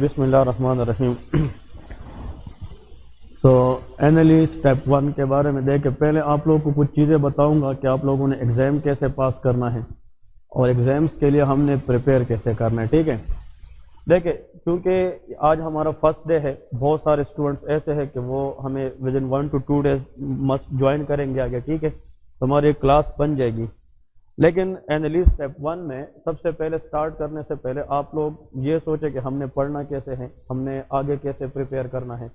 بسم اللہ الرحمن الرحیم۔ تو NLE اسٹیپ 1 کے بارے میں دیکھیں، پہلے آپ لوگوں کو کچھ چیزیں بتاؤں گا کہ آپ لوگوں نے ایگزام کیسے پاس کرنا ہے اور ایگزامس کے لیے ہم نے پریپیئر کیسے کرنا ہے، ٹھیک ہے۔ دیکھیں، کیونکہ آج ہمارا فرسٹ ڈے ہے، بہت سارے اسٹوڈنٹس ایسے ہیں کہ وہ ہمیں ودن 1 to 2 days مسٹ جوائن کریں گے آگے، ٹھیک ہے، تو ہماری کلاس بن جائے گی۔ لیکن NLE اسٹیپ 1 میں سب سے پہلے سٹارٹ کرنے سے پہلے آپ لوگ یہ سوچیں کہ ہم نے پڑھنا کیسے ہے، ہم نے آگے کیسے پریپیئر کرنا ہے۔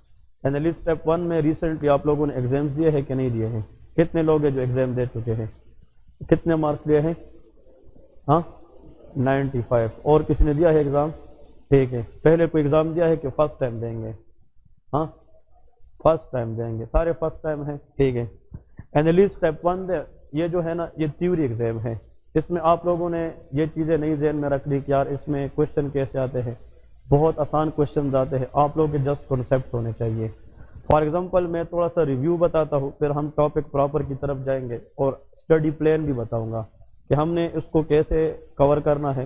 NLE اسٹیپ 1 میں ریسنٹلی آپ لوگوں نے ایگزامس دیے ہیں کہ نہیں دیے ہیں؟ کتنے لوگ ہیں جو ایگزام دے چکے ہیں؟ کتنے مارکس لیے ہیں؟ ہاں 95۔ اور کسی نے دیا ہے ایگزام؟ ٹھیک ہے، پہلے کوئی ایگزام دیا ہے کہ فرسٹ ٹائم دیں گے؟ ہاں فرسٹ ٹائم دیں گے، سارے فرسٹ ٹائم ہیں، ٹھیک ہے۔ NLE اسٹیپ 1 یہ جو ہے نا، یہ تھیوری ایگزام ہے، اس میں آپ لوگوں نے یہ چیزیں نہیں ذہن میں رکھ لی کہ یار اس میں کوشچن کیسے آتے ہیں، بہت آسان کوشچنز آتے ہیں، آپ لوگوں کے جسٹ کنسیپٹ ہونے چاہیے۔ فار ایگزامپل میں تھوڑا سا ریویو بتاتا ہوں، پھر ہم ٹاپک پراپر کی طرف جائیں گے اور اسٹڈی پلان بھی بتاؤں گا کہ ہم نے اس کو کیسے کور کرنا ہے،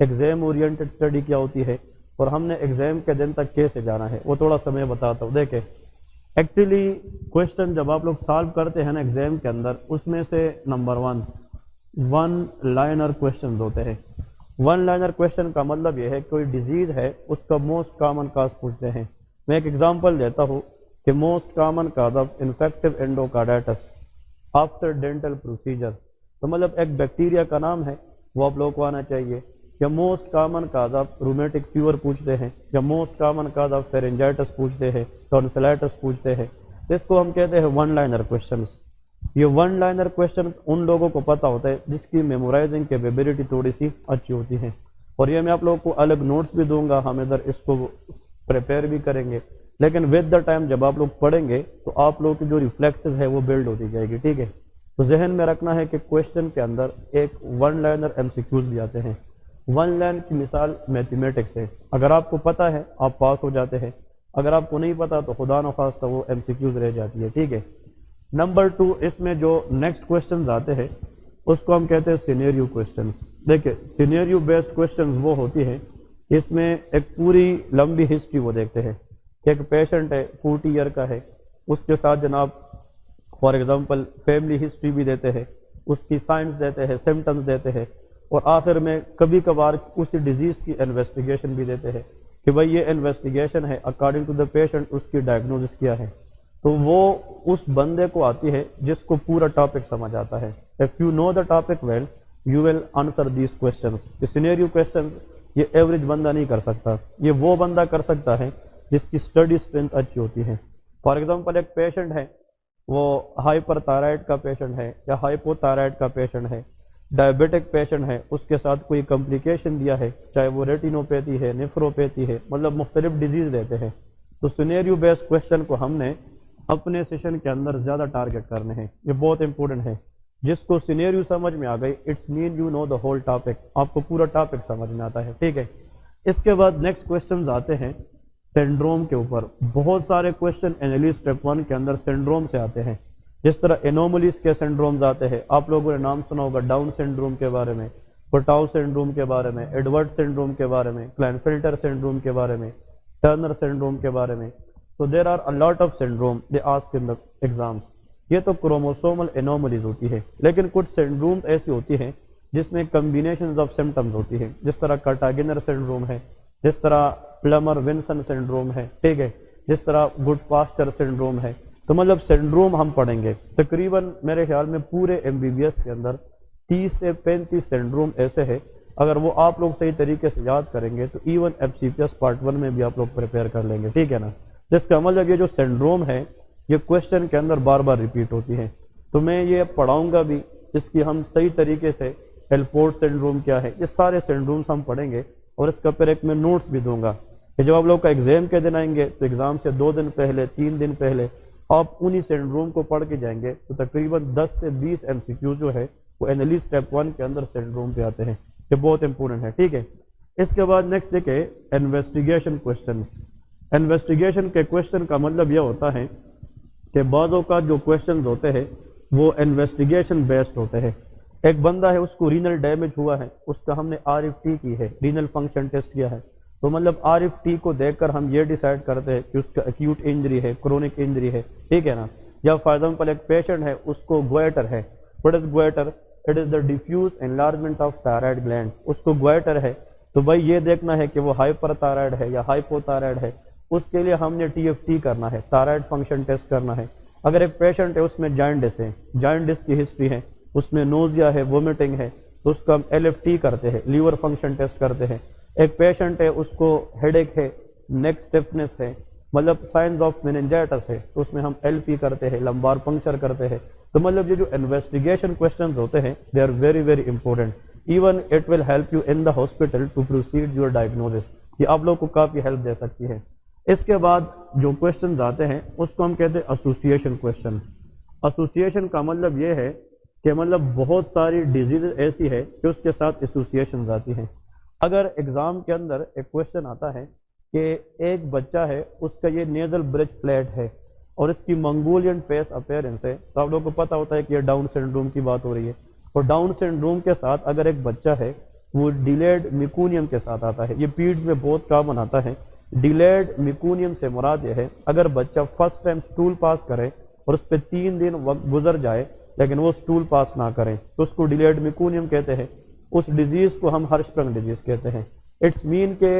ایگزام اورینٹڈ اسٹڈی کیا ہوتی ہے اور ہم نے ایگزام کے دن تک کیسے جانا ہے، وہ تھوڑا سا میں بتاتا ہوں۔ دیکھیں، ایکچولی کوشچن جب آپ لوگ سالو کرتے ہیں نا ایگزام کے اندر، اس میں سے نمبر 1 لائنر کوشچنز ہوتے ہیں۔ 1 لائنر کوشچن کا مطلب یہ ہے کوئی ڈیزیز ہے، اس کا موسٹ کامن کاز پوچھتے ہیں۔ میں ایک ایگزامپل دیتا ہوں کہ most common cause of infective endocarditis after dental procedure, تو مطلب ایک بیکٹیریا کا نام ہے، وہ آپ لوگوں کو آنا چاہیے۔ یا most common cause of rheumatic fever پوچھتے ہیں، یا most common cause of pharyngitis پوچھتے ہیں، ٹونسلائٹس پوچھتے ہیں، اس کو ہم کہتے ہیں 1 لائنر کوشچنس۔ یہ 1 لائنر کوشچن ان لوگوں کو پتہ ہوتا ہے جس کی میمورائزنگ کیپیبلٹی تھوڑی سی اچھی ہوتی ہے، اور یہ میں آپ لوگوں کو الگ نوٹس بھی دوں گا، ہم ادھر اس کو پریپیئر بھی کریں گے، لیکن ود دا ٹائم جب آپ لوگ پڑھیں گے تو آپ لوگوں کی جو ریفلیکسز ہے وہ بلڈ ہوتی جائے گی، ٹھیک ہے۔ تو ذہن میں رکھنا ہے کہ کوشچن کے اندر ایک 1 لائنر MCQs بھی آتے ہیں۔ 1 لائن کی مثال میتھمیٹکس ہے، اگر آپ کو پتہ ہے آپ پاس ہو جاتے ہیں، اگر آپ کو نہیں پتا تو خدا نخواستہ وہ MCQs رہ جاتی ہے، ٹھیک ہے۔ نمبر 2، اس میں جو نیکسٹ کوشچنز آتے ہیں اس کو ہم کہتے ہیں سینیریو کوشچنز۔ دیکھیں، سینیریو بیسڈ کوشچنز وہ ہوتی ہیں، اس میں ایک پوری لمبی ہسٹری وہ دیکھتے ہیں کہ ایک پیشنٹ ہے 40 ایئر کا ہے، اس کے ساتھ جناب فار ایگزامپل فیملی ہسٹری بھی دیتے ہیں، اس کی سائنس دیتے ہیں، سمٹمز دیتے ہیں، اور آخر میں کبھی کبھار اسی ڈیزیز کی انویسٹیگیشن بھی دیتے ہیں کہ بھائی یہ انویسٹیگیشن ہے، اکارڈنگ ٹو دا پیشنٹ اس کی ڈائگنوزس کیا ہے۔ تو وہ اس بندے کو آتی ہے جس کو پورا ٹاپک سمجھ آتا ہے۔ If you know the topic well, you will answer these questions۔ یہ سینیریو کوشچنز یہ ایوریج بندہ نہیں کر سکتا، یہ وہ بندہ کر سکتا ہے جس کی اسٹڈی اسٹرینتھ اچھی ہوتی ہے۔ فار ایگزامپل ایک پیشنٹ ہے، وہ ہائپر تھائرائڈ کا پیشنٹ ہے یا ہائپو تھائرائڈ کا پیشنٹ ہے، ڈائبیٹک پیشنٹ ہے، اس کے ساتھ کوئی کمپلیکیشن دیا ہے، چاہے وہ ریٹینوپیتھی ہے، نیفروپیتھی ہے، مطلب مختلف ڈیزیز رہتے ہیں۔ تو سینیریو بیسڈ کوشچن کو ہم نے اپنے سیشن کے اندر زیادہ ٹارگٹ کرنے ہیں، یہ بہت امپورٹنٹ ہے۔ جس کو سینیریو سمجھ میں آ گئی، it's mean you know the whole topic, آپ کو پورا ٹاپک سمجھ میں آتا ہے، ٹھیک ہے۔ اس کے بعد نیکسٹ کوشچنز آتے ہیں سنڈروم کے اوپر۔ بہت سارے کوشچن NLE اسٹیپ 1 کے اندر سنڈروم سے آتے ہیں، جس طرح انوملیز کے سنڈرومز آتے ہیں، آپ لوگوں نے نام سنا ہوگا ڈاؤن سنڈروم کے بارے میں، پٹاؤ سنڈروم کے بارے میں، ایڈورڈ سنڈروم کے بارے میں، کلائنفلٹر سنڈروم کے بارے میں، ٹرنر سنڈروم کے بارے میں۔ So there are a lot of syndrome they ask in the exams۔ یہ تو کروموسومل انوملیز ہوتی ہے، لیکن کچھ سنڈروم ایسی ہوتی ہیں جس میں کمبینیشنز آف سمٹمز ہوتی ہیں، جس طرح کارٹاگنر سنڈروم ہے، جس طرح پلمر ونسن سنڈروم ہے، ٹھیک ہے، جس طرح گڈ پاسچر سنڈروم ہے۔ تو مطلب سنڈروم ہم پڑھیں گے تقریباً، میرے خیال میں پورے MBBS کے اندر 30 سے 35 سنڈروم ایسے ہیں، اگر وہ آپ لوگ صحیح طریقے سے یاد کریں گے تو ایون FCPS پارٹ 1 میں بھی آپ لوگ پریپیئر کر لیں گے، ٹھیک ہے نا۔ جس کا مطلب یہ جو سنڈروم ہے یہ کوشچن کے اندر بار بار ریپیٹ ہوتی ہے، تو میں یہ پڑھاؤں گا بھی، اس کی ہم صحیح طریقے سے ہیلفورڈ سنڈروم کیا ہے، یہ سارے سنڈرومز ہم پڑھیں گے، اور اس کا پھر ایک میں نوٹس بھی دوں گا کہ جب آپ لوگ کا ایگزام کے دن آئیں گے تو ایگزام سے 2 دن پہلے 3 دن پہلے آپ انہی سنڈروم کو پڑھ کے جائیں گے، تو تقریباً 10 سے 20 MCQ جو ہے وہ NLE اسٹیپ 1 کے اندر سنڈروم پہ آتے ہیں، یہ بہت امپورٹنٹ ہے، ٹھیک ہے۔ اس کے بعد نیکسٹ دیکھیں انویسٹیگیشن کوشچن۔ انویسٹیگیشن کے کوشچن کا مطلب یہ ہوتا ہے کہ بعض اوقات جو کوشچنز ہوتے ہیں وہ انویسٹیگیشن بیسڈ ہوتے ہیں۔ ایک بندہ ہے، اس کو رینل ڈیمیج ہوا ہے، اس کا ہم نے RFT کی ہے، رینل فنکشن ٹیسٹ کیا ہے، تو مطلب RFT کو دیکھ کر ہم یہ ڈیسائیڈ کرتے ہیں کہ اس کا ایکیوٹ انجری ہے، کرونک انجری ہے، ٹھیک ہے نا. یا فار ایگزامپل ایک پیشنٹ ہے، اس کو گوائٹر ہے. What is goitre? It is the diffuse enlargement of thyroid gland. اس کو گوائٹر ہے تو بھائی یہ دیکھنا ہے کہ وہ ہائپر تھائرائڈ ہے یا ہائپو تھائرائڈ ہے. اس کے لیے ہم نے TFT کرنا ہے، تھائرائڈ فنکشن ٹیسٹ کرنا ہے. اگر ایک پیشنٹ ہے اس میں جائنڈس ہے، جائنڈس کی ہسٹری ہے، اس میں نوزیا ہے، وومٹنگ ہے، تو اس کا ہم LFT کرتے ہیں، لیور فنکشن ٹیسٹ کرتے ہیں. ایک پیشنٹ ہے اس کو ہیڈ ایک ہے، نیک اسٹیفنس ہے، مطلب سائنز آف میننجائٹس ہے، تو اس میں ہم LP کرتے ہیں، لمبار پنکچر کرتے ہیں. تو مطلب یہ جو انویسٹیگیشن کوشچنز ہوتے ہیں they are very very important. Even it will help you in the hospital to proceed your diagnosis. یہ آپ لوگ کو کافی ہیلپ دے سکتی ہے. اس کے بعد جو کوشچنز آتے ہیں اس کو ہم کہتے ہیں ایسوسیشن کوشچن. ایسوسیشن کا مطلب یہ ہے کہ مطلب بہت ساری ڈیزیز ایسی ہے کہ اس کے ساتھ ایسوسیشنز آتی ہیں. اگر ایگزام کے اندر ایک کوشچن آتا ہے کہ ایک بچہ ہے، اس کا یہ نیزل برج فلیٹ ہے اور اس کی منگولین فیس اپیرنس ہے، تو آپ لوگوں کو پتہ ہوتا ہے کہ یہ ڈاؤن سنڈروم کی بات ہو رہی ہے. اور ڈاؤن سنڈروم کے ساتھ اگر ایک بچہ ہے وہ ڈیلیڈ میکونیم کے ساتھ آتا ہے. یہ پیڈز میں بہت کامن آتا ہے. ڈیلیڈ میکونیم سے مراد یہ ہے اگر بچہ فرسٹ ٹائم سٹول پاس کرے اور اس پہ 3 دن وقت گزر جائے لیکن وہ سٹول پاس نہ کریں تو اس کو ڈیلیڈ میکونیم کہتے ہیں. اس ڈیزیز کو ہم ہرشپنگ ڈیزیز کہتے ہیں. اٹس مین کہ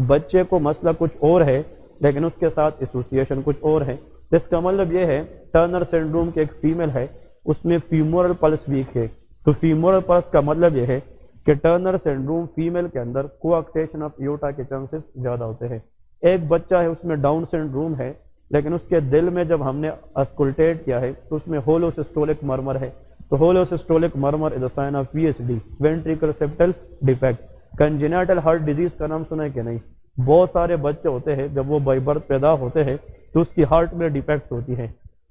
بچے کو مسئلہ کچھ اور ہے لیکن اس کے ساتھ ایسوسیشن کچھ اور ہے. اس کا مطلب یہ ہے ٹرنر سنڈروم کے ایک فیمیل ہے، اس میں فیمورل پلس ویک ہے. تو فیمورل پلس کا مطلب یہ ہے کہ ٹرنر سنڈروم فیمیل کے اندر کوآکٹیشن آف ایورٹا کے چانسز زیادہ ہوتے ہیں. ایک بچہ ہے اس میں ڈاؤن سنڈروم ہے لیکن اس کے دل میں جب ہم نے اسکلٹیٹ کیا ہے تو اس میں ہولو سسٹولک مرمر ہے. تو holo systolic murmur is a sign of VSD، ventricular septal defect. Congenital heart disease کا نام سنا ہے کہ نہیں؟ بہت سارے بچے ہوتے ہیں جب وہ بائی برتھ پیدا ہوتے ہیں تو اس کی ہارٹ میں ڈیفیکٹ ہوتی ہے،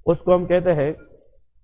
اس کو ہم کہتے ہیں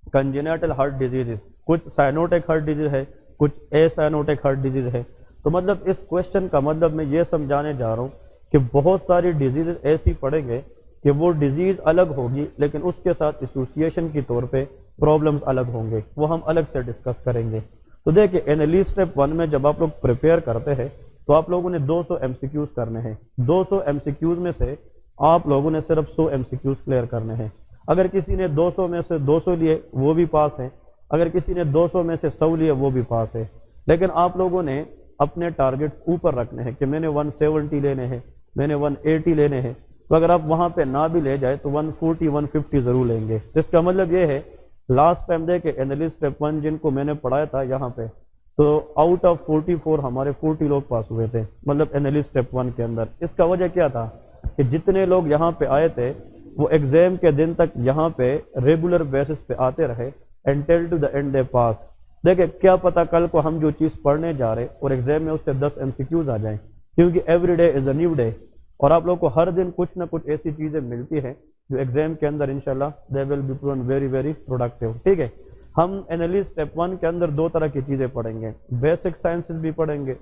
کنجینیٹل ہارٹ ڈیزیز. کچھ سائنوٹک ہارٹ ڈیزیز ہے، کچھ اے سائنوٹک ہارٹ ڈیزیز ہے. تو مطلب اس کوشچن کا مطلب میں یہ سمجھانے جا رہا ہوں کہ بہت ساری ڈیزیز ایسی پڑیں گے کہ وہ ڈیزیز الگ ہوگی لیکن اس کے ساتھ ایسوسیشن کی طور پہ پرابلمز الگ ہوں گے، وہ ہم الگ سے ڈسکس کریں گے. تو دیکھیں NLE اسٹیپ 1 میں جب آپ لوگ پریپیئر کرتے ہیں تو آپ لوگوں نے 200 MCQs کرنے ہیں. 200 MCQs میں سے آپ لوگوں نے صرف 100 MCQs کلیئر کرنے ہیں. اگر کسی نے 200 میں سے 200 لیے وہ بھی پاس ہیں، اگر کسی نے 200 میں سے 100 لیے وہ بھی پاس ہے. لیکن آپ لوگوں نے اپنے ٹارگٹ اوپر رکھنے ہیں کہ میں نے 170 لینے ہیں، میں نے 180 لینے ہیں. تو اگر آپ وہاں پہ نہ بھی لے جائے تو 140 150 ضرور لیں گے. اس کا مطلب یہ ہے لاسٹ ٹائم دیکھیں NLE اسٹیپ 1 جن کو میں نے پڑھایا تھا یہاں پہ، تو آؤٹ آف 44 ہمارے 40 لوگ پاس ہوئے تھے مطلب NLE اسٹیپ 1 کے اندر. اس کا وجہ کیا تھا کہ جتنے لوگ یہاں پہ آئے تھے وہ ایگزام کے دن تک یہاں پہ ریگولر بیسس پہ آتے رہے until to the end they pass. دیکھیں کیا پتا کل کو ہم جو چیز پڑھنے جا رہے اور ایگزام میں اس سے 10 MCQs آ جائیں، کیونکہ every day is a new day اور آپ لوگ کو ہر دن کچھ نہ کچھ ایسی چیزیں ملتی ہیں جو ایگزام کے اندر انشاءاللہ they will be proven very very productive. ٹھیک ہے، ہم NLE اسٹیپ 1 کے اندر 2 طرح کی چیزیں پڑھیں گے، بیسک سائنسز بھی پڑھیں گے،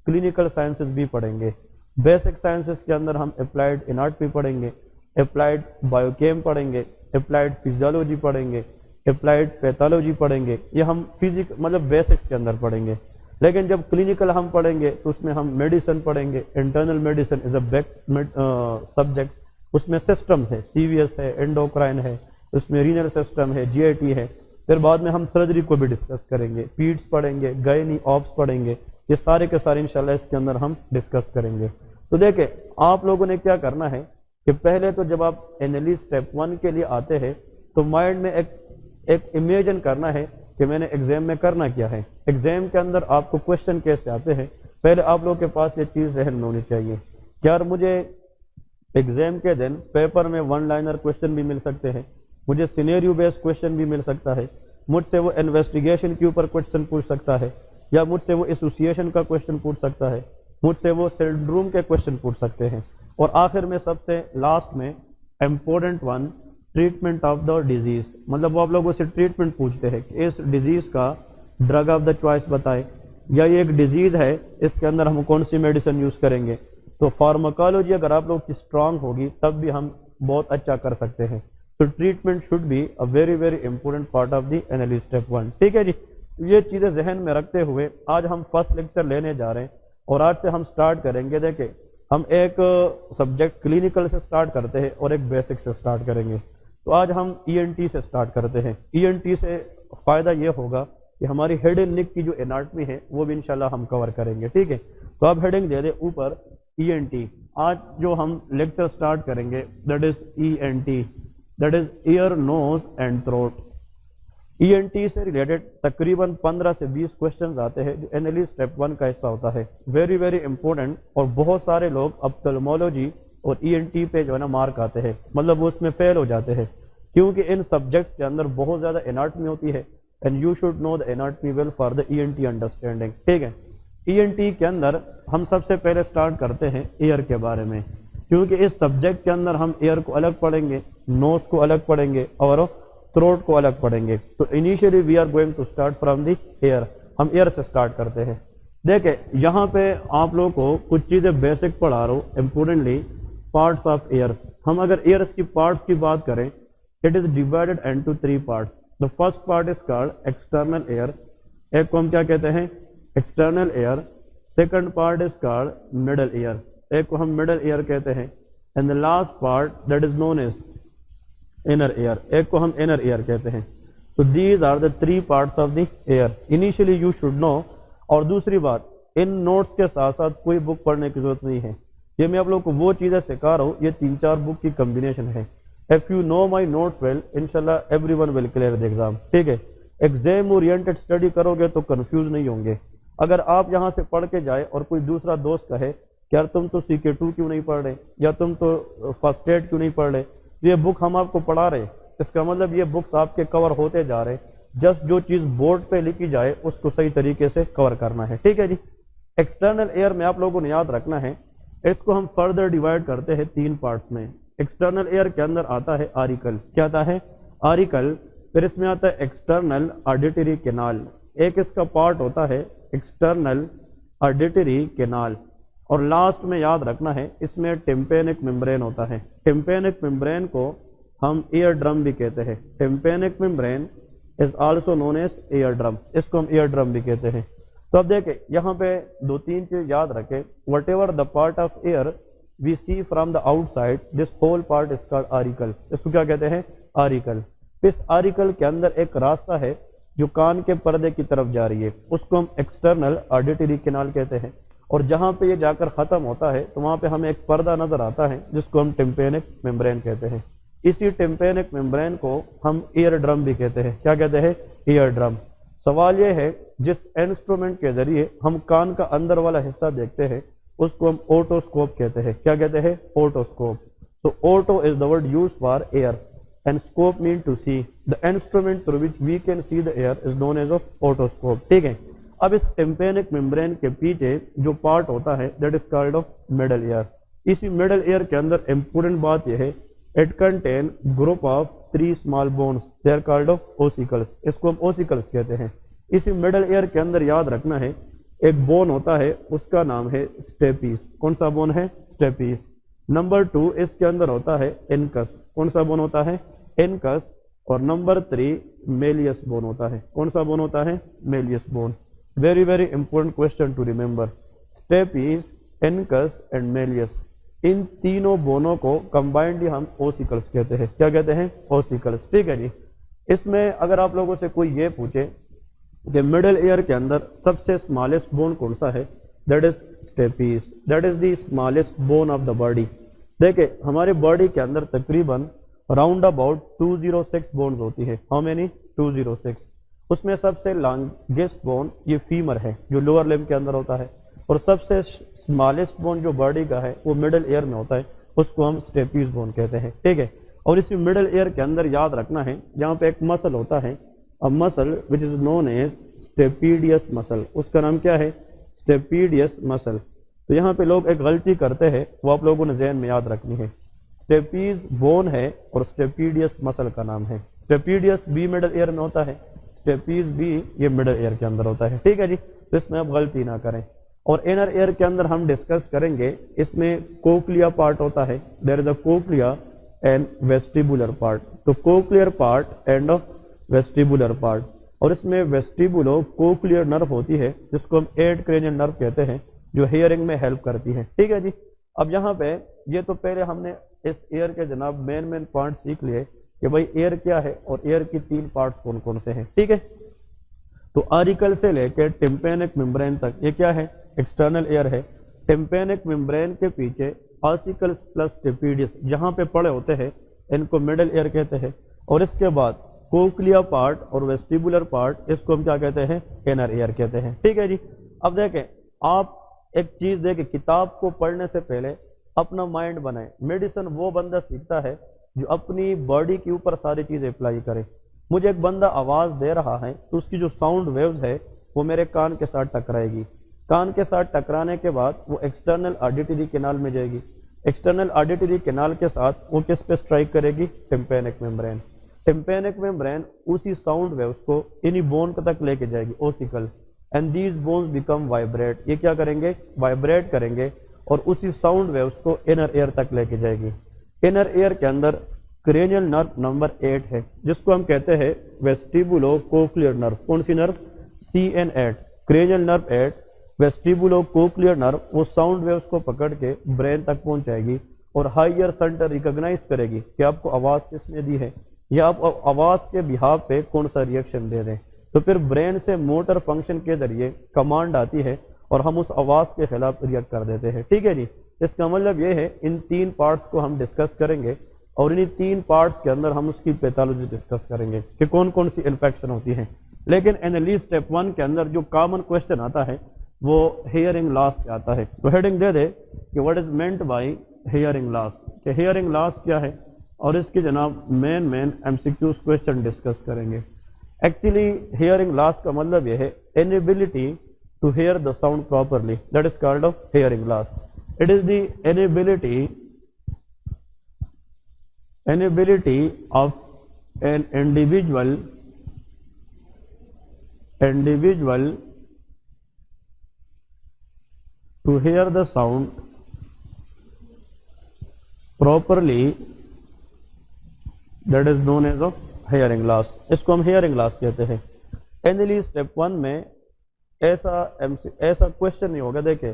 کلینکل سائنسز بھی پڑھیں گے. بیسک سائنسز کے اندر ہم اپلائیڈ انارٹ بھی پڑھیں گے، اپلائیڈ بایو کیم پڑھیں گے، اپلائیڈ فزیولوجی پڑھیں گے، اپلائیڈ پیتھولوجی پڑھیں گے. یہ ہم فزک مطلب بیسک کے اندر پڑھیں گے. لیکن جب کلینکل ہم پڑھیں گے تو اس میں ہم میڈیسن پڑھیں گے. انٹرنل میڈیسن از اے بیک سبجیکٹ. اس میں سسٹمز ہے، CVS ہے، انڈوکرائن ہے، اس میں رینل سسٹم ہے، GIT ہے. پھر بعد میں ہم سرجری کو بھی ڈسکس کریں گے، پیڈس پڑھیں گے، گائنی آپس پڑھیں گے. یہ سارے کے سارے انشاءاللہ اس کے اندر ہم ڈسکس کریں گے. تو دیکھیں آپ لوگوں نے کیا کرنا ہے کہ پہلے تو جب آپ NLE اسٹیپ 1 کے لیے آتے ہیں تو مائنڈ میں ایک امیجن کرنا ہے کہ میں نے ایگزام میں کرنا کیا ہے. ایگزام کے اندر آپ کو کوشچن کیسے آتے ہیں پہلے آپ لوگوں کے پاس یہ چیز ذہن میں ہونی چاہیے کہ یار مجھے ایگزام کے دن پیپر میں 1 لائنر کوشچن بھی مل سکتے ہیں، مجھے سینیریو بیس کوشچن بھی مل سکتا ہے، مجھ سے وہ انویسٹیگیشن کے اوپر کوشچن پوچھ سکتا ہے، یا مجھ سے وہ ایسوسیشن کا کوشچن پوچھ سکتا ہے، مجھ سے وہ سنڈروم کے کوشچن پوچھ سکتے ہیں. اور آخر میں سب سے لاسٹ میں important one treatment of the disease, مطلب وہ آپ لوگوں سے ٹریٹمنٹ پوچھتے ہیں کہ اس ڈیزیز کا ڈرگ آف دا چوائس بتائیں، یا یہ ایک ڈیزیز ہے اس کے اندر ہم کون سی میڈیسن یوز کریں گے. تو فارماکالوجی اگر آپ لوگ کی اسٹرانگ ہوگی تب بھی ہم بہت اچھا کر سکتے ہیں. تو treatment should be a very very important part of the NLE step 1. ٹھیک ہے جی، یہ چیزیں ذہن میں رکھتے ہوئے آج ہم فرسٹ لیکچر لینے جا رہے ہیں اور آج سے ہم سٹارٹ کریں گے. دیکھیں ہم ایک سبجیکٹ کلینکل سے سٹارٹ کرتے ہیں اور ایک بیسک سے سٹارٹ کریں گے. تو آج ہم ENT سے سٹارٹ کرتے ہیں. ENT سے فائدہ یہ ہوگا کہ ہماری ہیڈ اینڈ نیک کی جو اناٹمی ہے وہ بھی انشاءاللہ ہم کور کریں گے. ٹھیک ہے, تو اب ہیڈنگ دے دیں اوپر ENT. آج جو ہم لیکچر سٹارٹ کریں گے that is ENT, that is ear nose and throat. ENT سے ریلیٹڈ تقریباً 15 سے 20 کوشچنز آتے ہیں جو NLE اسٹیپ 1 کا حصہ ہوتا ہے. ویری ویری امپورٹنٹ, اور بہت سارے لوگ آپتھلمولوجی اور ENT پہ جو ہے نا مارک آتے ہیں, مطلب وہ اس میں فیل ہو جاتے ہیں کیونکہ ان سبجیکٹس کے اندر بہت زیادہ اناٹمی ہوتی ہے. And you should know the anatomy well for the ENT understanding. ٹھیک ہے, ENT کے اندر ہم سب سے پہلے سٹارٹ کرتے ہیں ایئر کے بارے میں, کیونکہ اس سبجیکٹ کے اندر ہم ایئر کو الگ پڑھیں گے, نوز کو الگ پڑھیں گے اور تھروٹ کو الگ پڑھیں گے. تو initially we are going to start from the ear. ہم ایئر سے اسٹارٹ کرتے ہیں. دیکھیں یہاں پہ آپ لوگوں کو کچھ چیزیں بیسک پڑھا رہا ہوں. Importantly parts of ears. ہم اگر ایئرس کی پارٹس کی بات کریں, it is divided into 3 parts. The first part is called external ear. ایک کو ہم کیا کہتے ہیں, external ear. Second part is called middle ear. ایک کو ہم مڈل ایئر کہتے ہیں. And the last part that is known as inner ear. ایک کو ہم انر ایئر کہتے ہیں. تو these are the 3 parts of the ear. Initially you should know. اور دوسری بات, ان نوٹس کے ساتھ ساتھ کوئی بک پڑھنے کی ضرورت نہیں ہے. یہ میں آپ لوگ کو وہ چیزیں سکھا رہا ہوں, یہ 3-4 بک کی کمبینیشن ہے. If you know my notes well, inshallah everyone will clear the exam. ٹھیک ہے, ایگزام اورینٹڈ اسٹڈی کرو گے تو کنفیوز نہیں ہوں گے. اگر آپ یہاں سے پڑھ کے جائے اور کوئی دوسرا دوست کہے کہ یار تم تو CK2 کیوں نہیں پڑھ رہے, یا تم تو فرسٹ ایڈ کیوں نہیں پڑھ رہے, یہ بک ہم آپ کو پڑھا رہے, اس کا مطلب یہ بکس آپ کے کور ہوتے جا رہے. جسٹ جو چیز بورڈ پہ لکھی جائے اس کو صحیح طریقے سے کور کرنا ہے. ٹھیک ہے جی. ایکسٹرنل ایئر میں آپ لوگوں نے یاد رکھنا ہے, اس کو ہم فردر ڈیوائڈ کرتے ہیں 3 پارٹس میں. ایکسٹرنل ایئر کے اندر آتا ہے آریکل. کیا آتا ہے؟ آریکل. پھر اس میں آتا ہے ایکسٹرنل آڈیٹری کینال. ایک اس کا پارٹ ہوتا ہے ایکسٹرنل آڈیٹری کینال. اور لاسٹ میں یاد رکھنا ہے اس میں ٹمپینک ممبرین ہوتا ہے. ٹمپینک ممبرین کو ہم ایئر ڈرم بھی کہتے ہیں. Tympanic membrane is also known as ear drum. اس کو ہم ایئر ڈرم بھی کہتے ہیں. تو اب دیکھیں یہاں پہ 2-3 چیز یاد رکھیں. Whatever the part of ear we see from the outside, this whole part is called auricle. اس کو کیا کہتے ہیں؟ آریکل. اس آریکل کے اندر ایک راستہ ہے جو کان کے پردے کی طرف جا رہی ہے, اس کو ہم ایکسٹرنل آڈیٹری کینال کہتے ہیں. اور جہاں پہ یہ جا کر ختم ہوتا ہے تو وہاں پہ ہمیں ایک پردہ نظر آتا ہے جس کو ہم ٹمپینک ممبرین کہتے ہیں. اسی ٹمپینک ممبرین کو ہم ایئر ڈرم بھی کہتے ہیں. کیا کہتے ہیں؟ Ear drum. سوال یہ ہے جس انسٹرومنٹ کے ذریعے ہم کان کا اندر والا حصہ دیکھتے ہیں اس کو ہم اوٹوسکوپ کہتے ہیں. کیا کہتے ہیں؟ اوٹوسکوپ. تو oto is the word use for ear and scope mean to see. The instrument through which we can see the ear is known as otoscope. ٹھیک ہے. اب اس ٹمپینک ممبرین کے پیچھے جو پارٹ ہوتا ہے that is called of middle ear. اسی middle ear کے اندر امپورٹنٹ بات یہ ہے, it contain group of 3 small bones, they are called of ossicles. اس کو ہم اوسیکلس کہتے ہیں. اسی مڈل ایئر کے اندر یاد رکھنا ہے ایک بون ہوتا ہے, اس کا نام ہے اسٹیپیس. کون سا بون ہے؟ اسٹیپیس. نمبر 2 اس کے اندر ہوتا ہے انکس. کون سا بون ہوتا ہے؟ انکس. اور نمبر 3 میلیس بون ہوتا ہے. کون سا بون ہوتا ہے؟ Malleus bone. Very very important question to remember. Stapes, incus and malleus, ان تینوں بونوں کو کمبائنڈلی ہم اوسیکلس کہتے ہیں. کیا کہتے ہیں؟ اوسیکلس. ٹھیک ہے جی. اس میں اگر آپ لوگوں سے کوئی یہ پوچھے کہ مڈل ایئر کے اندر سب سے اسمالسٹ بون کون سا ہے, that is stapes. That is the smallest bone of the body. دیکھیں ہماری باڈی کے اندر تقریباً راؤنڈ اباؤٹ 206 بونز ہوتی ہے. How many? 206. اس میں سب سے لانگیسٹ بون یہ فیمر ہے جو لوور لمب کے اندر ہوتا ہے, اور سب سے اسمالسٹ بون جو باڈی کا ہے وہ مڈل ایئر میں ہوتا ہے, اس کو ہم اسٹیپیس بون کہتے ہیں. ٹھیک ہے. اور اسی مڈل ایئر کے اندر یاد رکھنا ہے جہاں پہ ایک مسل ہوتا ہے, مسل وچ از نون ایز اسٹیپیڈیس مسل. اس کا نام کیا ہے؟ اسٹیپیڈیس مسل. تو یہاں پہ لوگ ایک غلطی کرتے ہیں, وہ آپ لوگوں نے ذہن میں یاد رکھنی ہے. اسٹیپیز بون ہے اور اسٹیپیڈیس مسل کا نام ہے. اسٹیپیڈیس بھی مڈل ایئر میں ہوتا ہے, اسٹیپیز بھی یہ مڈل ایئر کے اندر ہوتا ہے. ٹھیک ہے جی. تو اس میں آپ غلطی نہ کریں. اور انر ایئر کے اندر ہم ڈسکس کریں گے, اس میں کوکلیا پارٹ ہوتا ہے. دیر از اے کوکلیا اینڈ ویسٹیبولر پارٹ. تو کوکلیئر پارٹ اینڈ ویسٹیبولر پارٹ. اور اس میں ویسٹیبولو کوکلیئر نرو ہوتی ہے جس کو ہم 8 کرینیل نرو کہتے ہیں جو ہیئرنگ میں ہیلپ کرتی ہے. ٹھیک ہے جی. اب یہاں پہ یہ تو پہلے ہم نے اس ایئر کے جناب مین پوائنٹ سیکھ لیے کہ بھائی ایئر کیا ہے اور ایئر کی 3 پارٹس کون کون سے ہیں، ٹھیک ہے؟ تو آریکل سے لے کے ٹمپینک ممبرین تک یہ کیا ہے؟ ایکسٹرنل ایئر ہے۔ ٹمپینک ممبرین کے پیچھے آسیکلس پلس ٹیپیڈس جہاں پہ پڑے ہوتے ہیں ان کو مڈل ایئر کہتے ہیں، اور اس کے بعد کوکلیا پارٹ اور ویسٹیبولر پارٹ اس کو ہم کیا کہتے ہیں؟ انر ایئر کہتے ہیں، ٹھیک ہے جی؟ اب دیکھیں آپ ایک چیز دیکھیں، کتاب کو پڑھنے سے پہلے اپنا مائنڈ بنائیں۔ میڈیسن وہ بندہ سیکھتا ہے جو اپنی باڈی کے اوپر ساری چیزیں اپلائی کرے۔ مجھے ایک بندہ آواز دے رہا ہے تو اس کی جو ساؤنڈ ویوز ہے وہ میرے کان کے ساتھ ٹکرائے گی، کان کے ساتھ ٹکرانے کے بعد وہ ایکسٹرنل آڈیٹری کینال میں جائے گی، ایکسٹرنل آڈیٹری کینال کے ساتھ وہ کس پہ اسٹرائک کرے گی؟ Tympanic membrane. ٹمپینک ممبرین اسی ساؤنڈ ویوز کو انہی بون تک لے کے جائے گی، ossicle, and these bones become vibrate, یہ کیا کریں گے؟ وائبریٹ کریں گے، اور اسی ساؤنڈ ویوز کو انر ایئر تک لے کے جائے گی۔ انر ایئر کے اندر کرینیل نرو نمبر 8 ہے جس کو ہم کہتے ہیں ویسٹیبولو کوکلیئر نرو۔ کون سی نرو؟ CN8، کرینیل نرو 8، ویسٹیبولو کوکلیئر نرو وہ ساؤنڈ ویوز کو پکڑ کے برین تک پہنچائے گی اور ہائر سینٹر ریکگنائز کرے گی کہ آپ کو آواز کس نے دی ہے یا آپ آواز کے بہاف پہ کون سا ریئیکشن دے دیں۔ تو پھر برین سے موٹر فنکشن کے ذریعے کمانڈ آتی ہے اور ہم اس آواز کے خلاف ریئیکٹ کر دیتے ہیں، ٹھیک ہے جی؟ اس کا مطلب یہ ہے ان 3 پارٹس کو ہم ڈسکس کریں گے، اور انہی 3 پارٹس کے اندر ہم اس کی پیتھولوجی ڈسکس کریں گے کہ کون کون سی انفیکشن ہوتی ہیں۔ لیکن انالیز اسٹیپ 1 کے اندر جو کامن کوشچن آتا ہے وہ ہیئرنگ لاس پہ آتا ہے، تو ہیڈنگ دے دے کہ what is meant by hearing loss, کہ ہیئرنگ لاس کیا ہے، اور اس کی جناب مین MCQs کوشچن ڈسکس کریں گے۔ ایکچولی ہیئرنگ لاس کا مطلب یہ ہے inability to hear the sound properly, that is called of hearing loss. It is the inability of an individual to hear the sound properly, that is known as of hearing loss. اس کو ہم hearing loss کہتے ہیں۔ انالیز step 1 میں ایسا question نہیں ہوگا، دیکھیں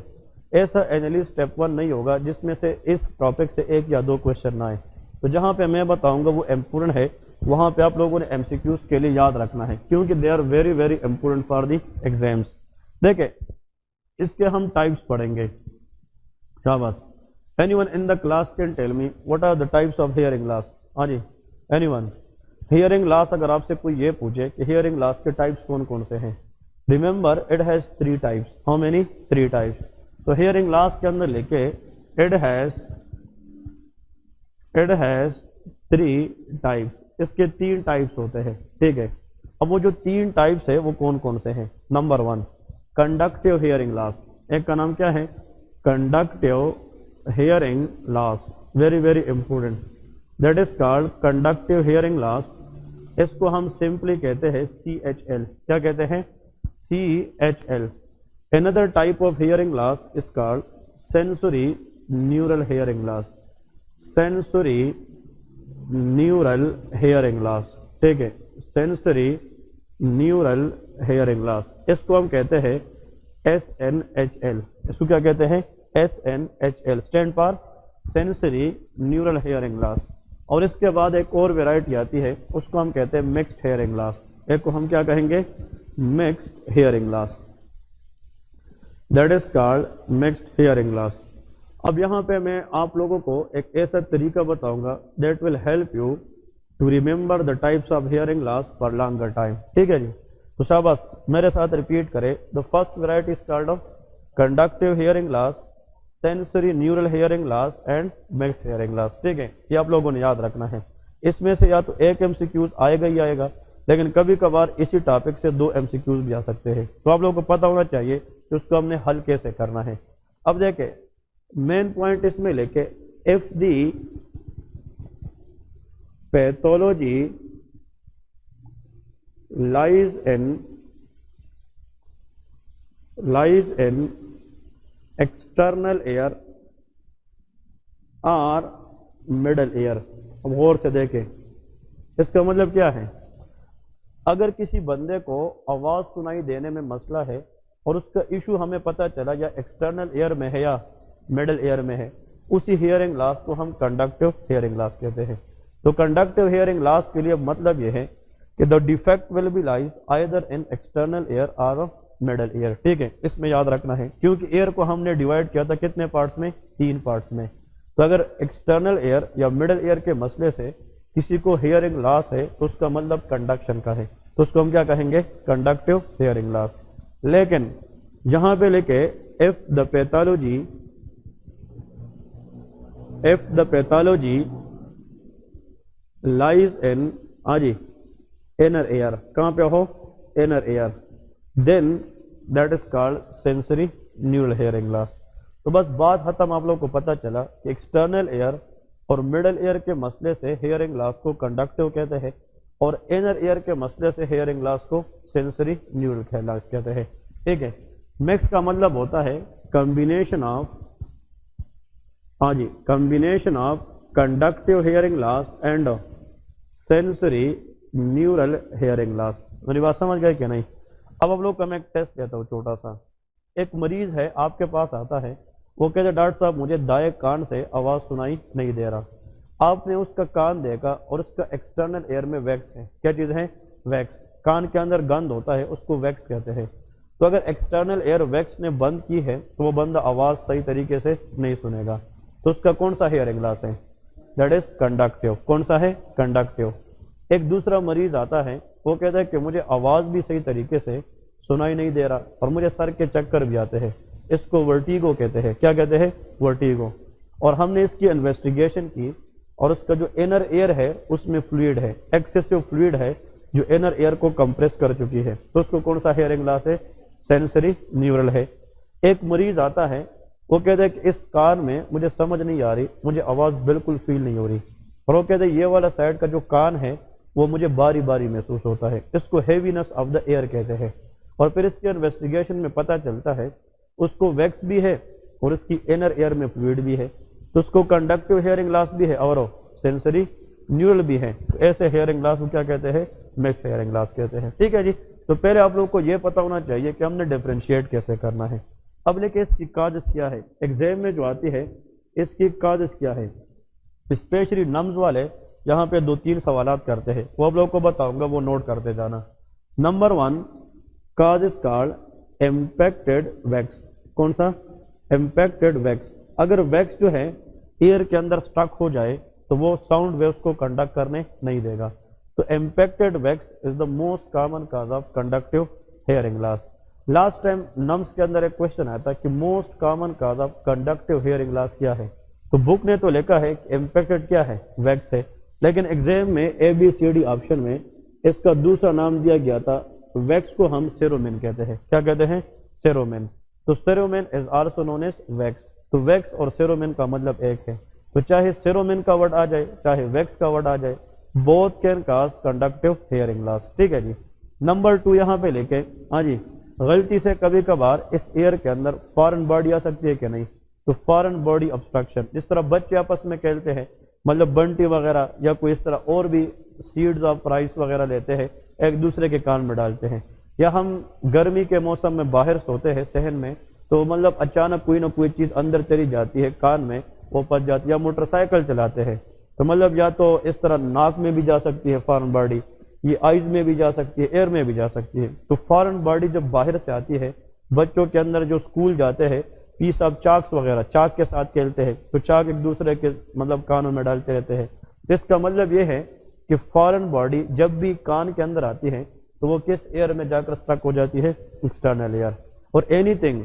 ایسا انالیز اسٹیپ 1 نہیں ہوگا جس میں سے اس ٹاپک سے 1 یا 2 کوشچن نہ آئے۔ تو جہاں پہ میں بتاؤں گا وہ امپورٹنٹ ہے، وہاں پہ آپ لوگوں نے MCQs کے لیے یاد رکھنا ہے کیونکہ they are very very important for the exams. دیکھیں اس کے ہم ٹائپس پڑھیں گے، شاباش۔ Anyone in the class can tell me what are the types of hearing loss؟ ہاں جی، anyone؟ ہیئرنگ لاس اگر آپ سے کوئی یہ پوچھے کہ ہیئرنگ لاس کے ٹائپس کون کون سے ہیں، remember it has 3 types. How many? 3 types. تو ہیئرنگ لاس کے اندر لکھے اٹ ہیز 3 ٹائپس، اس کے 3 ٹائپس ہوتے ہیں، ٹھیک ہے؟ اب وہ جو 3 ٹائپس ہے وہ کون کون سے ہیں؟ نمبر 1 کنڈکٹیو ہیئرنگ لاس، ایک کا نام کیا ہے؟ Conductive hearing loss, very very important, that is called conductive hearing loss. اس کو ہم سمپلی کہتے ہیں CHL۔ کیا کہتے ہیں؟ CHL۔ Another type of hearing loss is called sensory neural hearing loss. Sensory neural hearing loss، ٹھیک ہے؟ sensory neural hearing loss، اس کو ہم کہتے ہیں SNHL۔ اس کو کیا کہتے ہیں؟ SNHL، stand for sensory neural hearing loss۔ اور اس کے بعد ایک اور ویرائٹی آتی ہے، اس کو ہم کہتے ہیں مکسڈ ہیئرنگ لاس۔ ایک کو ہم کیا کہیں گے؟ Mixed hearing loss, that is called mixed hearing loss. اب یہاں پہ میں آپ لوگوں کو ایک ایسا طریقہ بتاؤں گا that will help you to remember the types of hearing loss for longer time, ٹھیک ہے جی؟ تو شاباش میرے ساتھ ریپیٹ کرے، the first variety is called of conductive hearing loss, sensory neural hearing loss and mixed hearing loss, ٹھیک ہے؟ یہ آپ لوگوں نے یاد رکھنا ہے۔ اس میں سے یا تو ایک MCQs آئے گا ہی آئے گا، لیکن کبھی کبھار اسی ٹاپک سے 2 MCQs بھی آ سکتے ہیں، تو آپ لوگوں کو پتہ ہونا چاہیے کہ اس کو ہم نے حل کیسے کرنا ہے۔ اب دیکھیں مین پوائنٹ اس میں لے کے if the pathology lies in external ear or middle ear۔ اب غور سے دیکھیں اس کا مطلب کیا ہے؟ اگر کسی بندے کو آواز سنائی دینے میں مسئلہ ہے اور اس کا ایشو ہمیں پتہ چلا یا ایکسٹرنل ایئر میں ہے یا مڈل ایئر میں ہے، اسی ہیئرنگ لاس کو ہم کنڈکٹیو ہیئرنگ لاس کہتے ہیں. تو کنڈکٹیو ہیئرنگ لاس کے لیے مطلب یہ ہے کہ the defect will be lies either in external ear اور مڈل ایئر. ٹھیک ہے, اس میں یاد رکھنا ہے کیونکہ ایئر کو ہم نے ڈیوائڈ کیا تھا کتنے پارٹس میں, 3 پارٹس میں. تو اگر ایکسٹرنل ایئر یا مڈل ایئر کے مسئلے سے کسی کو ہیئرنگ لاس ہے تو اس کا مطلب کنڈکشن کا ہے, تو اس کو ہم کیا کہیں گے, کنڈکٹیو ہیئرنگ لاس. لیکن یہاں پہ لکھے if the pathology lies in inner ear, کہاں پہ ہو, inner ear, then that is called sensory neural hearing loss. تو بس بات ختم, آپ لوگ کو پتہ چلا کہ ایکسٹرنل ایئر اور مڈل ایئر کے مسئلے سے ہیئرنگ لاس کو کنڈکٹیو کہتے ہیں اور انر ایئر کے مسئلے سے ہیئرنگ لاس کو سینسری نیورل لاس کہتے ہیں. ٹھیک ہے, مکس کا مطلب ہوتا ہے combination of conductive hearing loss and sensory neural hearing loss. میری بات سمجھ گئے کہ نہیں؟ اب آپ لوگ کا میں ایک ٹیسٹ لیتا ہوں چھوٹا سا. ایک مریض ہے آپ کے پاس آتا ہے, وہ کہتے ہیں ڈاکٹر صاحب مجھے دائیں کان سے آواز سنائی نہیں دے رہا. آپ نے اس کا کان دیکھا اور اس کا ایکسٹرنل ایئر میں ویکس ہے. کیا چیز ہے؟ ویکس. کان کے اندر گند ہوتا ہے, اس کو ویکس کہتے ہیں. تو اگر ایکسٹرنل ایئر ویکس نے بند کی ہے تو وہ بندہ آواز صحیح طریقے سے نہیں سنے گا. تو اس کا کون سا ہیئرنگ لاس ہے؟ That is conductive. کون سا ہے؟ کنڈکٹیو. ایک دوسرا مریض آتا ہے, وہ کہتا ہے کہ مجھے آواز بھی صحیح طریقے سے سنائی نہیں دے رہا اور مجھے سر کے چکر بھی آتے ہیں. اس کو ورٹیگو کہتے ہیں. کیا کہتے ہیں؟ ورٹیگو. اور ہم نے اس کی انویسٹیگیشن کی اور اس کا جو انر ایئر ہے اس میں فلوئڈ ہے, ایکسیسو فلوئڈ ہے جو انر ایئر کو کمپریس کر چکی ہے. تو اس کو کون سا ہیئرنگ لاس ہے؟ سینسری نیورل ہے. ایک مریض آتا ہے, وہ کہتے ہیں کہ اس کان میں مجھے سمجھ نہیں آ رہی, مجھے آواز بالکل فیل نہیں ہو رہی, اور وہ کہتے ہیں یہ والا سائڈ کا جو کان ہے وہ مجھے باری باری محسوس ہوتا ہے. اس کو ہیوینس آف دا ایئر کہتے ہیں. اور پھر اس کے انویسٹیگیشن میں پتہ چلتا ہے اس کو ویکس بھی ہے اور اس کی انر ایئر میں فلوئڈ بھی ہے. تو اس کو کنڈکٹیو ہیئرنگ لاس بھی ہے اور سینسری نیورل بھی ہے. تو ایسے ہیئرنگ لاس کو کیا کہتے ہیں؟ مکس ہیئرنگ لاس کہتے ہیں. ٹھیک ہے جی. تو پہلے آپ لوگ کو یہ پتا ہونا چاہیے کہ ہم نے ڈیفرینشیٹ کیسے کرنا ہے. اب لیکن اس کی کاجز کیا ہے, ایگزام میں جو آتی ہے اس کی کاجز کیا ہے, اسپیشلی نمز والے یہاں پہ 2-3 سوالات کرتے ہیں, وہ آپ لوگ کو بتاؤں گا, وہ نوٹ کرتے جانا. Number 1 cause is called impacted wax. کون سا؟ Impacted wax. اگر ویکس جو ہے ایئر کے اندر سٹک ہو جائے تو وہ ساؤنڈ ویوز کو کنڈکٹ کرنے نہیں دے گا. تو impacted wax is the most common cause of conductive hearing loss. Last time نمس کے اندر ایک کوشچن آیا تھا کہ most common cause of conductive hearing loss کیا ہے, تو بک نے تو لکھا ہے کہ امپیکٹڈ کیا ہے؟ ویکس ہے. لیکن ایگزام میں ABCD آپشن میں اس کا دوسرا نام دیا گیا تھا. ویکس کو ہم سیرومین کہتے ہیں. کیا کہتے ہیں؟ سیرومین. تو سیرومین از آلسو نون ایز ویکس. تو ویکس اور سیرومین کا مطلب ایک ہے. تو چاہے سیرومین کا ورڈ آ جائے چاہے ویکس کا ورڈ آ جائے, both can cause conductive hearing loss. ٹھیک ہے جی. نمبر 2 یہاں پہ لے کے جی, غلطی سے کبھی کبھار اس ایئر کے اندر فارن باڈی آ سکتی ہے کہ نہیں. تو فارن باڈی obstruction, جس طرح بچے آپس میں کھیلتے ہیں, مطلب بنٹی وغیرہ یا کوئی اس طرح اور بھی سیڈز آف رائس وغیرہ لیتے ہیں, ایک دوسرے کے کان میں ڈالتے ہیں, یا ہم گرمی کے موسم میں باہر سوتے ہیں صحن میں, تو مطلب اچانک کوئی نہ کوئی چیز اندر چلی جاتی ہے کان میں, وہ پھنس جاتی ہے. یا موٹر سائیکل چلاتے ہیں تو مطلب یا تو اس طرح ناک میں بھی جا سکتی ہے فارن باڈی, یہ آئیز میں بھی جا سکتی ہے, ایئر میں بھی جا سکتی ہے. تو فارن باڈی جب باہر سے آتی ہے, بچوں کے اندر جو اسکول جاتے ہیں پیس آف چاکس وغیرہ چاک کے ساتھ کھیلتے ہیں, تو چاک ایک دوسرے کے مطلب کانوں میں ڈالتے رہتے ہیں. اس کا مطلب یہ ہے کہ فارن باڈی جب بھی کان کے اندر آتی ہے تو وہ کس ایئر میں جا کر سٹک ہو جاتی ہے؟ External ear. اور anything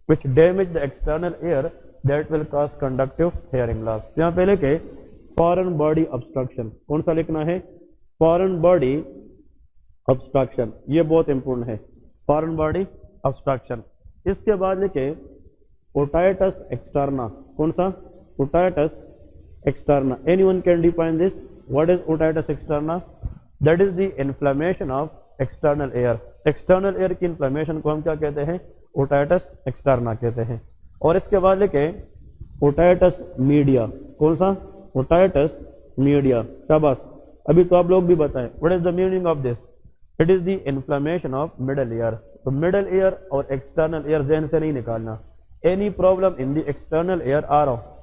which damage the external ear that will cause conductive hearing loss. یہاں پہ لے کے فارن باڈی obstruction, کون سا لکھنا ہے؟ Foreign body obstruction. یہ بہت امپورٹنٹ ہے, فارن باڈی obstruction. اس کے بعد لکھے اوٹائٹس ایکسٹرنا. کون سا؟ Otitis externa. Anyone can define this. What is otitis externa? That is the inflammation of external ear. External ear کی انفلیمیشن کو ہم کیا کہتے ہیں؟ اوٹائٹس ایکسٹرنا کہتے ہیں. اور اس کے بعد لکھے اوٹائٹس میڈیا. کون سا؟ Otitis media. شاباش, ابھی تو آپ لوگ بھی بتائیں what is the meaning of this. It is the inflammation of middle year. تو مڈل ایئر اور ایکسٹرنل ایئر ذہن سے نہیں نکالنا. Any problem in the external ear or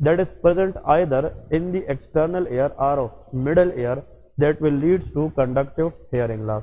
that is present either in the external ear or middle ear that will lead to conductive hearing loss।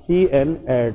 CN8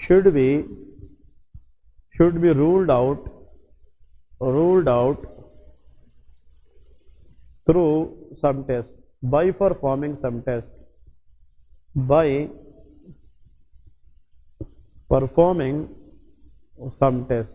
should be ruled out through some test, by performing some test, by performing some test।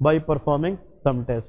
by performing some test।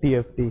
TFT।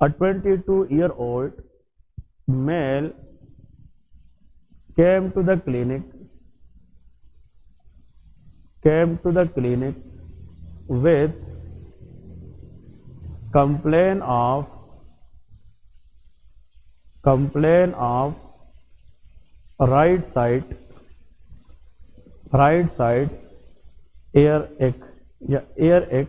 a 22-year-old male came to the clinic with complaint of right side earache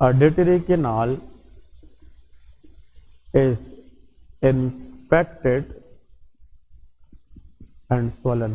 auditory canal is infected and swollen।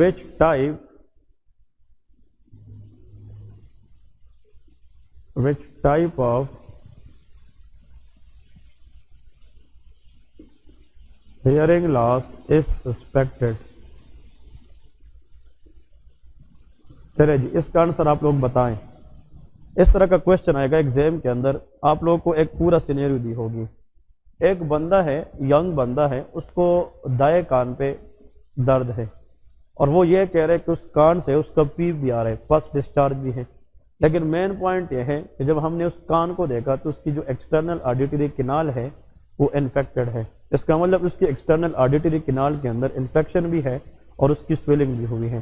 which type of hearing loss is suspected? چلے جی اس کا answer آپ لوگ بتائیں. اس طرح کا question آئے گا exam کے اندر. آپ لوگوں کو ایک پورا سینیریو دی ہوگی. ایک بندہ ہے، ینگ بندہ ہے، اس کو دائیں کان پہ درد ہے اور وہ یہ کہہ رہے کہ اس کان سے اس کا پیپ بھی آ رہا ہے، فسٹ ڈسچارج بھی ہے. لیکن مین پوائنٹ یہ ہے کہ جب ہم نے اس کان کو دیکھا تو اس کی جو ایکسٹرنل آڈیٹری کنال ہے وہ انفیکٹڈ ہے. اس کا مطلب اس کی ایکسٹرنل آڈیٹری کنال کے اندر انفیکشن بھی ہے اور اس کی سویلنگ بھی ہوئی ہے.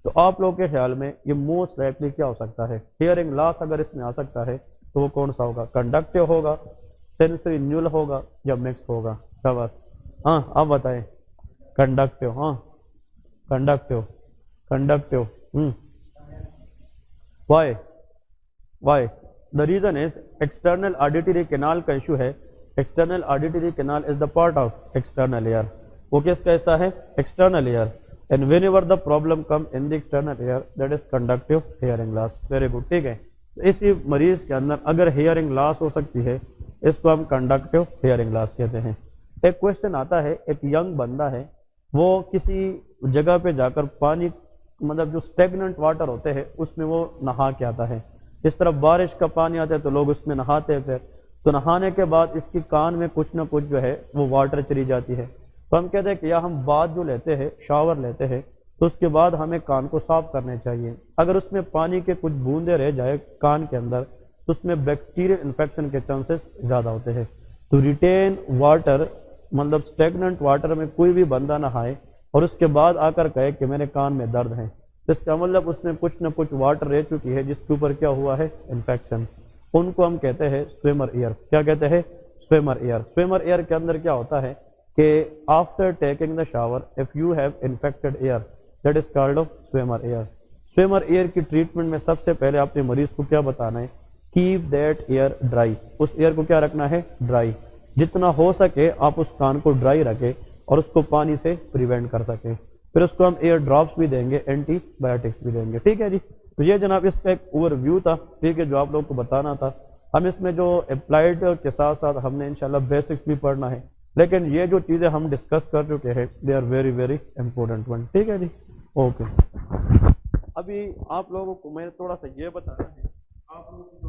تو آپ لوگوں کے خیال میں یہ موسٹ لائکلی کیا ہو سکتا ہے؟ ہیئرنگ لاس اگر اس میں آ سکتا ہے تو وہ کون سا ہوگا؟ کنڈکٹیو ہوگا، سینسری نیول ہوگا یا مکس ہوگا؟ شاباش. ہاں آپ بتائیں. کنڈکٹیو. ہاں conductive. Conductive. Why the reason is external auditory canal کا ایشو ہے. External auditory canal is the part of external ear. وہ کس کا حصہ ہے؟ External ear. And whenever the problem come in the external ear that is conductive hearing loss. Very good. ٹھیک ہے. اسی مریض کے اندر اگر ہیئرنگ لاس ہو سکتی ہے اس کو ہم کنڈکٹیو ہیئرنگ لاس کہتے ہیں. ایک کوشچن آتا ہے، ایک ینگ بندہ ہے، وہ کسی جگہ پہ جا کر پانی مطلب جو اسٹیگننٹ واٹر ہوتے ہیں اس میں وہ نہا کے آتا ہے. اس طرح بارش کا پانی آتا ہے تو لوگ اس میں نہاتے تھے. تو نہانے کے بعد اس کی کان میں کچھ نہ کچھ جو ہے وہ واٹر چلی جاتی ہے. تو ہم کہتے ہیں کہ یا ہم بعد جو لیتے ہیں، شاور لیتے ہیں، تو اس کے بعد ہمیں کان کو صاف کرنے چاہیے. اگر اس میں پانی کے کچھ بوندیں رہ جائے کان کے اندر تو اس میں بیکٹیریل انفیکشن کے چانسز زیادہ ہوتے ہیں. تو ریٹین واٹر مطلب اسٹیگننٹ واٹر میں کوئی بھی بندہ نہائے اور اس کے بعد آ کر کہے کہ میرے کان میں درد ہے، اس کا مطلب اس میں کچھ نہ کچھ واٹر رہ چکی ہے جس کے اوپر کیا ہوا ہے؟ انفیکشن. ان کو ہم کہتے ہیں سویمر ایئر. کیا کہتے ہیں؟ سویمر ایئر. سویمر ایئر کے اندر کیا ہوتا ہے کہ after taking the shower if you have infected ear that is called swimmer ear. Swimmer ear کی ٹریٹمنٹ میں سب سے پہلے آپ نے مریض کو کیا بتانا ہے؟ Keep that ear dry. اس ایئر کو کیا رکھنا ہے؟ ڈرائی. جتنا ہو سکے آپ اس کان کو ڈرائی رکھیں اور اس کو پانی سے پریونٹ کر سکیں. پھر اس کو ہم ایئر ڈراپس بھی دیں گے، اینٹی بایوٹکس بھی دیں گے. ٹھیک ہے جی. تو یہ جناب اس کا ایک اوور ویو تھا، ٹھیک ہے، جو آپ لوگوں کو بتانا تھا. ہم اس میں جو اپلائیڈ کے ساتھ ساتھ ہم نے انشاءاللہ بیسکس بھی پڑھنا ہے، لیکن یہ جو چیزیں ہم ڈسکس کر چکے ہیں they are very very important one. ٹھیک ہے جی. اوکے. ابھی آپ لوگوں کو میں تھوڑا سا یہ بتانا ہے، آپ لوگوں کی جو